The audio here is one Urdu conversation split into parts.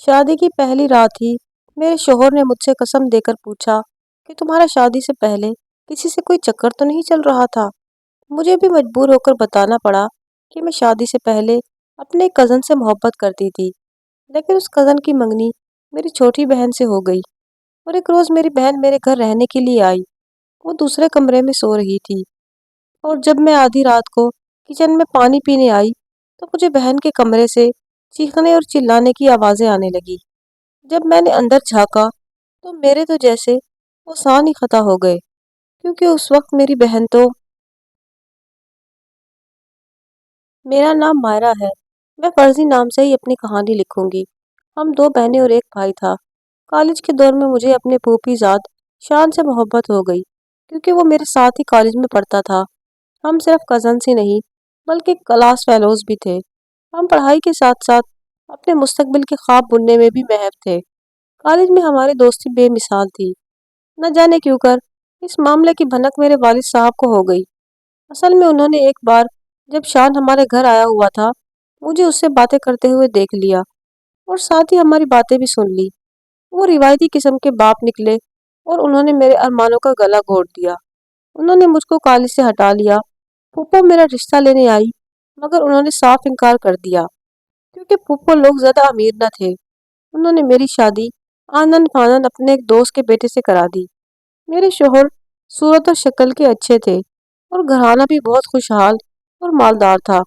شادی کی پہلی رات ہی میرے شوہر نے مجھ سے قسم دے کر پوچھا کہ تمہارا شادی سے پہلے کسی سے کوئی چکر تو نہیں چل رہا تھا۔ مجھے بھی مجبور ہو کر بتانا پڑا کہ میں شادی سے پہلے اپنے کزن سے محبت کرتی تھی، لیکن اس کزن کی منگنی میری چھوٹی بہن سے ہو گئی اور ایک روز میری بہن میرے گھر رہنے کے لیے آئی۔ وہ دوسرے کمرے میں سو رہی تھی اور جب میں آدھی رات کو کچن میں پانی پینے آئی تو مجھے بہن کے کمرے سے چیخنے اور چلانے کی آوازیں آنے لگی۔ جب میں نے اندر جھانکا تو میرے تو جیسے وہ سان ہی خطا ہو گئے، کیونکہ اس وقت میری بہن تو… میرا نام مائرہ ہے۔ میں فرضی نام سے ہی اپنی کہانی لکھوں گی۔ ہم دو بہنیں اور ایک بھائی تھا۔ کالج کے دور میں مجھے اپنے پھوپھی زاد شان سے محبت ہو گئی، کیونکہ وہ میرے ساتھ ہی کالج میں پڑھتا تھا۔ ہم صرف کزنس ہی نہیں بلکہ کلاس فیلوز بھی تھے۔ ہم پڑھائی کے ساتھ ساتھ اپنے مستقبل کے خواب بننے میں بھی محو تھے۔ کالج میں ہماری دوستی بے مثال تھی۔ نہ جانے کیوں کر اس معاملے کی بھنک میرے والد صاحب کو ہو گئی۔ اصل میں انہوں نے ایک بار جب شان ہمارے گھر آیا ہوا تھا، مجھے اس سے باتیں کرتے ہوئے دیکھ لیا اور ساتھ ہی ہماری باتیں بھی سن لی۔ وہ روایتی قسم کے باپ نکلے اور انہوں نے میرے ارمانوں کا گلا گھونٹ دیا۔ انہوں نے مجھ کو کالج سے ہٹا لیا۔ پھوپھو میرا رشتہ لینے آئی، مگر انہوں نے صاف انکار کر دیا، کیونکہ پھوپھو لوگ زیادہ امیر نہ تھے۔ انہوں نے میری شادی آنن فانن اپنے ایک دوست کے بیٹے سے کرا دی۔ میرے شوہر صورت و شکل کے اچھے تھے اور گھرانہ بھی بہت خوشحال اور مالدار تھا۔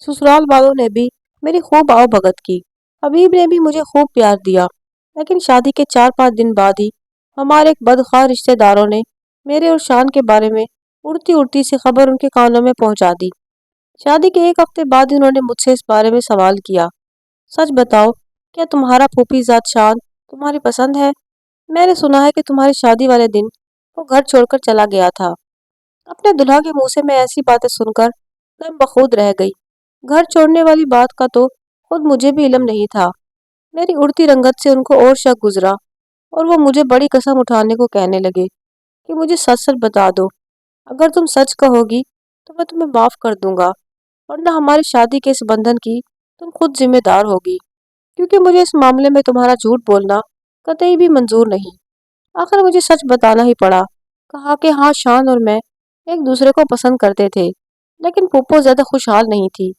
سسرال والوں نے بھی میری خوب آؤ بھگت کی۔ حبیب نے بھی مجھے خوب پیار دیا، لیکن شادی کے 4-5 دن بعد ہی ہمارے ایک بدخواہ رشتہ داروں نے میرے اور شان کے بارے میں اڑتی اڑتی سی خبر ان کے کانوں میں پہنچا دی۔ شادی کے 1 ہفتے بعد ہی انہوں نے مجھ سے اس بارے میں سوال کیا، سچ بتاؤ، کیا تمہارا پھوپھی زاد شان تمہاری پسند ہے؟ میں نے سنا ہے کہ تمہاری شادی والے دن وہ گھر چھوڑ کر چلا گیا تھا۔ اپنے دلہا کے منہ سے میں ایسی باتیں سن کر غم بخود رہ گئی۔ گھر چھوڑنے والی بات کا تو خود مجھے بھی علم نہیں تھا۔ میری اڑتی رنگت سے ان کو اور شک گزرا اور وہ مجھے بڑی قسم اٹھانے کو کہنے لگے کہ مجھے سچ سچ بتا دو، اگر تم سچ کہو گی تو میں تمہیں معاف کر دوں گا، ورنہ ہماری شادی کے اس بندھن کی تم خود ذمہ دار ہوگی، کیونکہ مجھے اس معاملے میں تمہارا جھوٹ بولنا قطعی بھی منظور نہیں۔ آخر مجھے سچ بتانا ہی پڑا۔ کہا کہ ہاں، شان اور میں ایک دوسرے کو پسند کرتے تھے، لیکن پھوپھو زیادہ خوشحال نہیں تھی،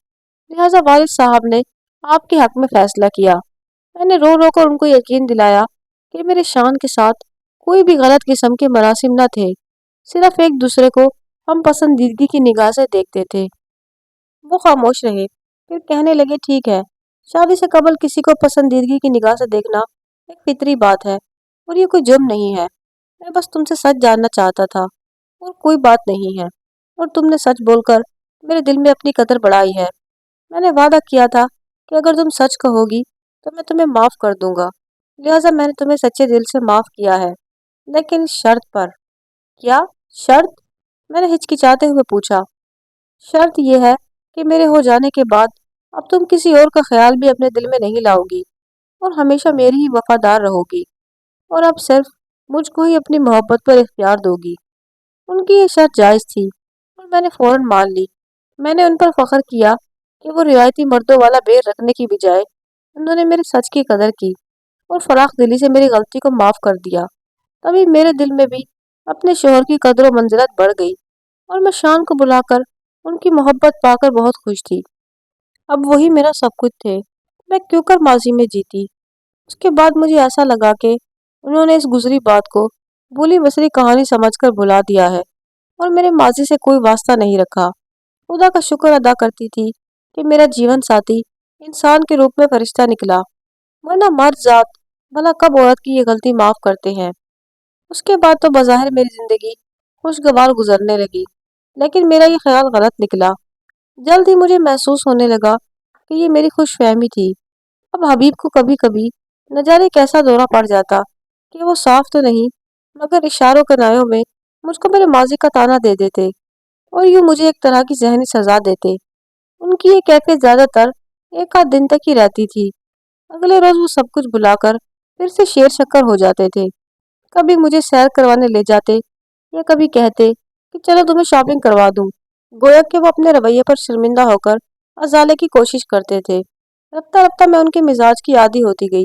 لہٰذا والد صاحب نے آپ کے حق میں فیصلہ کیا۔ میں نے رو رو کر ان کو یقین دلایا کہ میرے شان کے ساتھ کوئی بھی غلط قسم کے مراسم نہ تھے، صرف ایک دوسرے کو ہم پسندیدگی کی نگاہ سے دیکھتے تھے۔ وہ خاموش رہے، پھر کہنے لگے، ٹھیک ہے، شادی سے قبل کسی کو پسندیدگی کی نگاہ سے دیکھنا ایک فطری بات ہے اور یہ کوئی جرم نہیں ہے۔ میں بس تم سے سچ جاننا چاہتا تھا اور کوئی بات نہیں ہے، اور تم نے سچ بول کر میرے دل میں اپنی قدر بڑھائی ہے۔ میں نے وعدہ کیا تھا کہ اگر تم سچ کہو گی تو میں تمہیں معاف کر دوں گا، لہٰذا میں نے تمہیں سچے دل سے معاف کیا ہے، لیکن شرط پر۔ کیا شرط؟ میں نے ہچکچاتے ہوئے پوچھا۔ شرط یہ ہے کہ میرے ہو جانے کے بعد اب تم کسی اور کا خیال بھی اپنے دل میں نہیں لاؤ گی اور ہمیشہ میری ہی وفادار رہو گی، اور اب صرف مجھ کو ہی اپنی محبت پر اختیار دو گی۔ ان کی یہ شرط جائز تھی اور میں نے فوراً مان لی۔ میں نے ان پر فخر کیا کہ وہ روایتی مردوں والا بیر رکھنے کی بجائے انہوں نے میرے سچ کی قدر کی اور فراخ دلی سے میری غلطی کو معاف کر دیا۔ تبھی میرے دل میں بھی اپنے شوہر کی قدر و منزلت بڑھ گئی اور میں شان کو بلا کر ان کی محبت پا کر بہت خوش تھی۔ اب وہی میرا سب کچھ تھے، میں کیوں کر ماضی میں جیتی۔ اس کے بعد مجھے ایسا لگا کہ انہوں نے اس گزری بات کو بھولی بسری کہانی سمجھ کر بھلا دیا ہے اور میرے ماضی سے کوئی واسطہ نہیں رکھا۔ خدا کا شکر ادا کرتی تھی کہ میرا جیون ساتھی انسان کے روپ میں فرشتہ نکلا، ورنہ مرد ذات بھلا کب عورت کی یہ غلطی معاف کرتے ہیں۔ اس کے بعد تو بظاہر میری زندگی خوشگوار گزرنے لگی، لیکن میرا یہ خیال غلط نکلا۔ جلد ہی مجھے محسوس ہونے لگا کہ یہ میری خوش فہمی تھی۔ اب حبیب کو کبھی کبھی نہ جانے کیسا دورہ پڑ جاتا کہ وہ صاف تو نہیں مگر اشاروں کنایوں میں مجھ کو میرے ماضی کا تانا دے دیتے اور یوں مجھے ایک طرح کی ذہنی سزا دیتے۔ ان کی یہ کیفیت زیادہ تر 1 آدھ دن تک ہی رہتی تھی۔ اگلے روز وہ سب کچھ بھلا کر پھر سے شیر شکر ہو جاتے تھے۔ کبھی مجھے سیر کروانے لے جاتے یا کبھی کہتے کہ چلو تمہیں شاپنگ کروا دوں، گویا کہ وہ اپنے رویے پر شرمندہ ہو کر ازالے کی کوشش کرتے تھے۔ رفتہ رفتہ میں ان کے مزاج کی عادی ہوتی گئی۔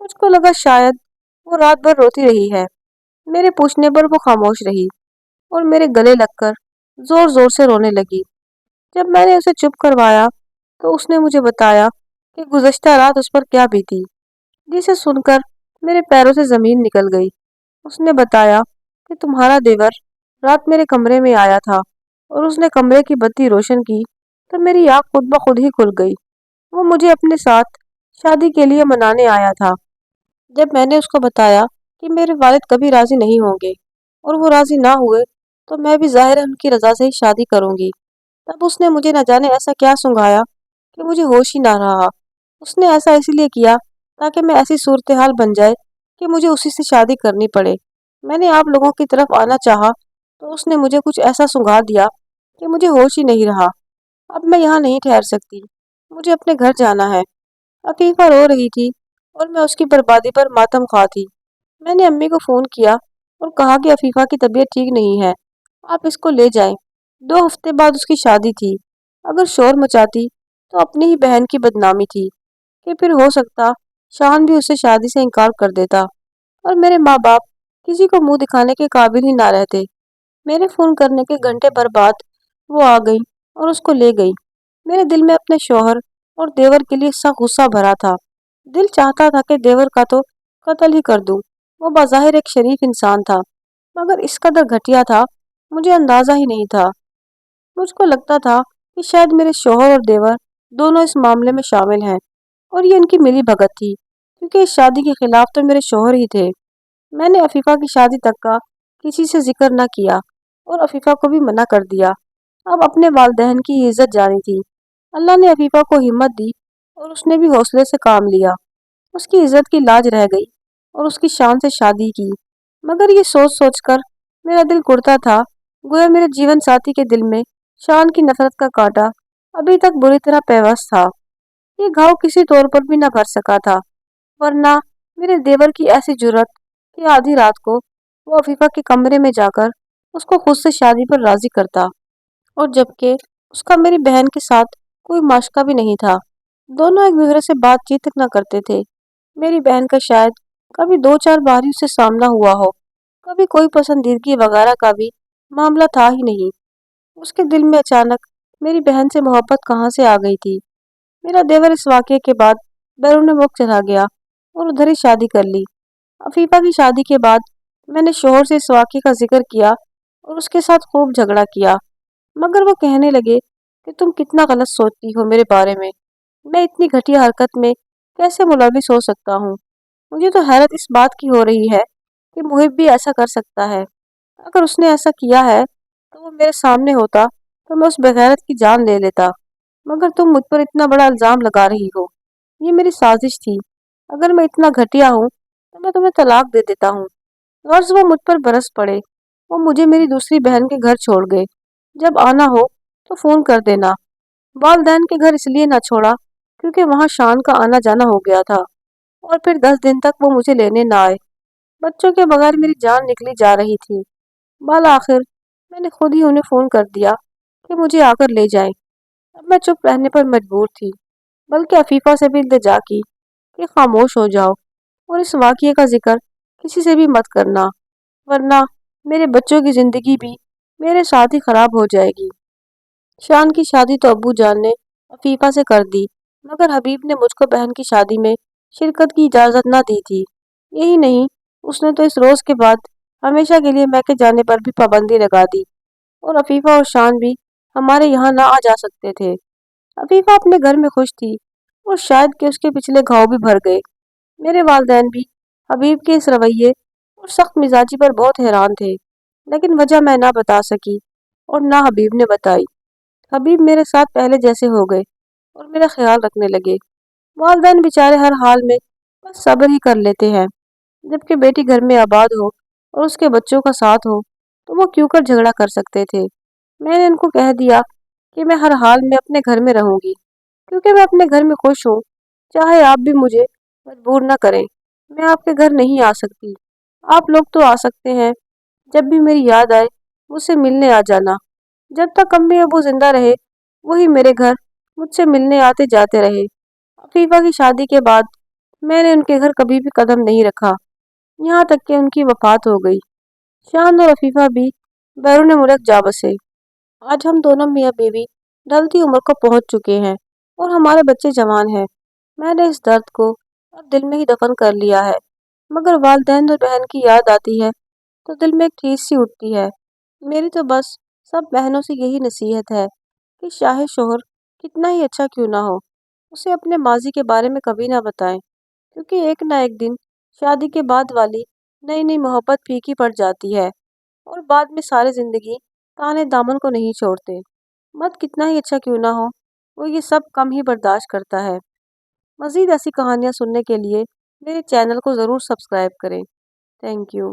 مجھ کو لگا شاید وہ رات بھر روتی رہی ہے۔ میرے پوچھنے پر وہ خاموش رہی اور میرے گلے لگ کر زور زور سے رونے لگی۔ جب میں نے اسے چپ کروایا تو اس نے مجھے بتایا کہ گزشتہ رات اس پر کیا بیتی، جسے سن کر میرے پیروں سے زمین نکل گئی۔ اس نے بتایا کہ تمہارا دیور رات میرے کمرے میں آیا تھا اور اس نے کمرے کی بتی روشن کی تو میری آنکھ خود بخود ہی کھل گئی۔ وہ مجھے اپنے ساتھ شادی کے لیے منانے آیا تھا۔ جب میں نے اس کو بتایا کہ میرے والد کبھی راضی نہیں ہوں گے اور وہ راضی نہ ہوئے تو میں بھی ظاہر ان کی رضا سے ہی شادی کروں گی، تب اس نے مجھے نہ جانے ایسا کیا سنگھایا کہ مجھے ہوش ہی نہ رہا۔ اس نے ایسا اس لیے کیا تاکہ میں ایسی صورتحال بن جائے کہ مجھے اسی سے شادی کرنی پڑے۔ میں نے آپ لوگوں کی طرف آنا چاہا تو اس نے مجھے کچھ ایسا سنگھا دیا کہ مجھے ہوش ہی نہیں رہا۔ اب میں یہاں نہیں ٹھہر سکتی، مجھے اپنے گھر جانا ہے۔ عفیفہ رو رہی تھی اور میں اس کی بربادی پر ماتم خواہ تھی۔ میں نے امی کو فون کیا اور کہا کہ عفیفہ کی طبیعت ٹھیک نہیں ہے، آپ اس کو لے جائیں۔ 2 ہفتے بعد اس کی شادی تھی۔ اگر شور مچاتی تو اپنی ہی بہن کی بدنامی تھی کہ پھر ہو سکتا شان بھی اسے شادی سے انکار کر دیتا اور میرے ماں باپ کسی کو منہ دکھانے کے قابل ہی نہ رہتے۔ میرے فون کرنے کے گھنٹے بھر بعد وہ آ گئی اور اس کو لے گئی۔ میرے دل میں اپنے شوہر اور دیور کے لیے سخت غصہ بھرا تھا۔ دل چاہتا تھا کہ دیور کا تو قتل ہی کر دوں، وہ بظاہر ایک شریف انسان تھا مگر اس قدر گھٹیا تھا مجھے اندازہ ہی نہیں تھا۔ مجھ کو لگتا تھا کہ شاید میرے شوہر اور دیور دونوں اس معاملے میں شامل ہیں اور یہ ان کی ملی بھگت تھی، کیونکہ اس شادی کے خلاف تو میرے شوہر ہی تھے۔ میں نے عفیفہ کی شادی تک کا کسی سے ذکر نہ کیا اور عفیفہ کو بھی منع کر دیا۔ اب اپنے والدین کی عزت جانی تھی۔ اللہ نے عفیفہ کو ہمت دی اور اس نے بھی حوصلے سے کام لیا۔ اس کی عزت کی لاج رہ گئی اور اس کی شان سے شادی کی۔ مگر یہ سوچ سوچ کر میرا دل کڑتا تھا، گویا میرے جیون ساتھی کے دل میں شان کی نفرت کا کانٹا ابھی تک بری طرح پیوست تھا۔ یہ گھاؤ کسی طور پر بھی نہ بھر سکا تھا، ورنہ میرے دیور کی ایسی جرأت کہ آدھی رات کو وہ عفیفہ کے کمرے میں جا کر اس کو خود سے شادی پر راضی کرتا، اور جبکہ اس کا میری بہن کے ساتھ کوئی ماشکا بھی نہیں تھا۔ دونوں ایک دوسرے سے بات چیت تک نہ کرتے تھے۔ میری بہن کا شاید کبھی 2 4 بار ہی اس سے سامنا ہوا ہو، کبھی کوئی پسندیدگی وغیرہ کا بھی معاملہ تھا ہی نہیں۔ اس کے دل میں اچانک میری بہن سے محبت کہاں سے آ گئی تھی۔ میرا دیور اس واقعے کے بعد بیرون ملک چلا گیا اور ادھر ہی شادی کر لی۔ عفیفہ کی شادی کے بعد میں نے شوہر سے اس واقعے کا ذکر کیا اور اس کے ساتھ خوب جھگڑا کیا، مگر وہ کہنے لگے کہ تم کتنا غلط سوچتی ہو میرے بارے میں اتنی گھٹیا حرکت میں کیسے ملوث ہو سکتا ہوں۔ مجھے تو حیرت اس بات کی ہو رہی ہے کہ محب بھی ایسا کر سکتا ہے۔ اگر اس نے ایسا کیا ہے تو وہ میرے سامنے ہوتا تو میں اس بغیرت کی جان لے لیتا، مگر تم مجھ پر اتنا بڑا الزام لگا رہی ہو۔ یہ میری سازش تھی۔ اگر میں اتنا گھٹیا ہوں تو میں تمہیں طلاق دے دیتا ہوں۔ غرض وہ مجھ پر برس پڑے۔ وہ مجھے میری دوسری بہن کے گھر چھوڑ گئے۔ جب آنا ہو تو فون کر دینا۔ والدین کے گھر اس لیے نہ چھوڑا کیونکہ وہاں شان کا آنا جانا ہو گیا تھا، اور پھر 10 دن تک وہ مجھے لینے نہ آئے۔ بچوں کے بغیر میری جان نکلی جا رہی تھی۔ بالآخر میں نے خود ہی انہیں فون کر دیا کہ مجھے آ کر لے جائیں۔ اب میں چپ رہنے پر مجبور تھی، بلکہ عفیفہ سے بھی التجا کی کہ خاموش ہو جاؤ اور اس واقعے کا ذکر کسی سے بھی مت کرنا، ورنہ میرے بچوں کی زندگی بھی میرے ساتھ ہی خراب ہو جائے گی۔ شان کی شادی تو ابو جان نے عفیفہ سے کر دی، مگر حبیب نے مجھ کو بہن کی شادی میں شرکت کی اجازت نہ دی تھی۔ یہی نہیں، اس نے تو اس روز کے بعد ہمیشہ کے لیے میکے جانے پر بھی پابندی لگا دی اور عفیفہ اور شان بھی ہمارے یہاں نہ آ جا سکتے تھے۔ عفیفہ اپنے گھر میں خوش تھی اور شاید کہ اس کے پچھلے گھاؤ بھی بھر گئے۔ میرے والدین بھی حبیب کے اس رویے اور سخت مزاجی پر بہت حیران تھے، لیکن وجہ میں نہ بتا سکی اور نہ حبیب نے بتائی۔ حبیب میرے ساتھ پہلے جیسے ہو گئے اور میرا خیال رکھنے لگے۔ والدین بیچارے ہر حال میں بس صبر ہی کر لیتے ہیں، جبکہ بیٹی گھر میں آباد ہو اور اس کے بچوں کا ساتھ ہو تو وہ کیوں کر جھگڑا کر سکتے تھے۔ میں نے ان کو کہہ دیا کہ میں ہر حال میں اپنے گھر میں رہوں گی، کیونکہ میں اپنے گھر میں خوش ہوں، چاہے آپ بھی مجھے مجبور نہ کریں۔ میں آپ کے گھر نہیں آ سکتی، آپ لوگ تو آ سکتے ہیں۔ جب بھی میری یاد آئے مجھ سے ملنے آ جانا۔ جب تک امی ابو زندہ رہے وہی میرے گھر مجھ سے ملنے آتے جاتے رہے۔ عفیفہ کی شادی کے بعد میں نے ان کے گھر کبھی بھی قدم نہیں رکھا، یہاں تک کہ ان کی وفات ہو گئی۔ شان اور عفیفہ بھی بیرون ملک جا بسے۔ آج ہم دونوں میاں بیوی ڈھلتی عمر کو پہنچ چکے ہیں اور ہمارے بچے جوان ہیں۔ میں نے اس درد کو اب دل میں ہی دفن کر لیا ہے، مگر والدین اور بہن کی یاد آتی ہے تو دل میں ایک ٹھیس سی اٹھتی ہے۔ میری تو بس سب بہنوں سے یہی نصیحت ہے کہ شاہ شوہر کتنا ہی اچھا کیوں نہ ہو، اسے اپنے ماضی کے بارے میں کبھی نہ بتائیں، کیونکہ ایک نہ ایک دن شادی کے بعد والی نئی نئی محبت پھیکی پڑ جاتی ہے اور بعد میں ساری زندگی تانے دامن کو نہیں چھوڑتے۔ مرد کتنا ہی اچھا کیوں نہ ہو، وہ یہ سب کم ہی برداشت کرتا ہے۔ مزید ایسی کہانیاں سننے کے لیے میرے چینل کو ضرور سبسکرائب کریں۔ Thank you.